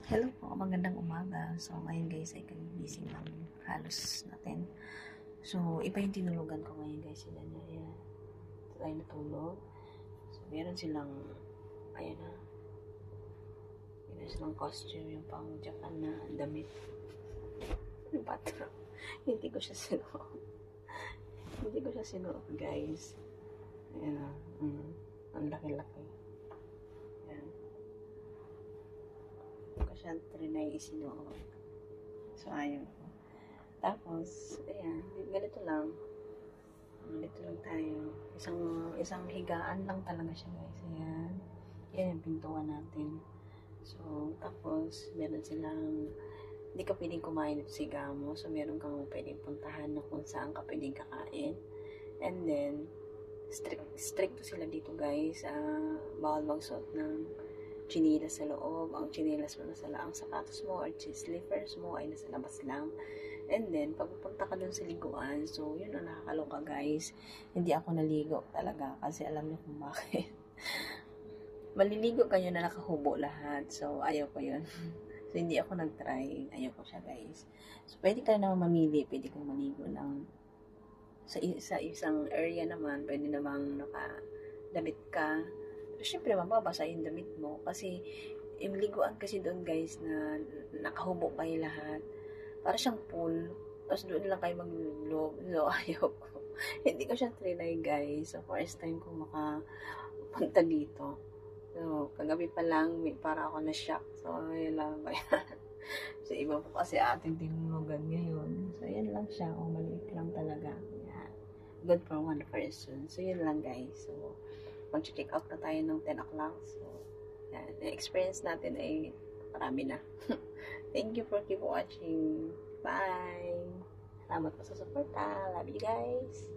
Hello po, magandang umaga. So, ngayon guys ay kagigising ng halos natin. So, iba yung tinulugan ko ngayon guys. Sila na, ayan. Sila yung natulog. So, meron silang, ayan na. Meron silang costume, yung pang Japan na damit. Yung bata. Hindi ko siya sinuot. Hindi ko siya sinuot guys. Ayan na. Ang laki-laki. Ko siya trinay isinuot. So, ayaw ko. Tapos, ayan, ganito lang. Ganito lang tayo. Isang higaan lang talaga siya, guys. Ayan. Yan yung pintuan natin. So, tapos, meron silang, hindi ka pwedeng kumain dito sa Gamo. So, meron kang pwedeng puntahan na kung saan ka pwedeng kakain. And then, strict sila dito, guys. Bawal magsuot ng chinilas sa loob, ang chinilas mo nasa ang sapatos mo or slippers mo ay nasa labas lang. And then, pagpunta ka dun sa liguan, so, yun ang nakakaloka guys. Hindi ako naligo talaga kasi alam niyo kung bakit. Maliligo kayo na nakahubo lahat. So, ayaw ko yun. So, hindi ako nag-try. Ayaw ko siya guys. So, pwede ka naman mamili. Pwede kang maligo lang. Sa isang area naman, pwede namang nakadamit ka. Pero syempre, mababasa yung damit mo. Kasi, yung liguan kasi doon, guys, na nakahubo kayo lahat. Para siyang pool. Tapos doon lang kayo maglulog. So, ayaw ko. Hindi ko siya trinay, guys. So, first time ko makapunta dito. So, kagabi pa lang, para ako na-shock. So, yun lang. So, iba po kasi ating tinulugan ngayon. So, yan lang siya. Maliit lang talaga. Yan. Good for one person. So, yun lang, guys. So, mag-check out na tayo ng 10 o'clock. So, yan. The-experience natin ay marami na. Thank you for keep watching. Bye! Salamat po sa support. Love you guys!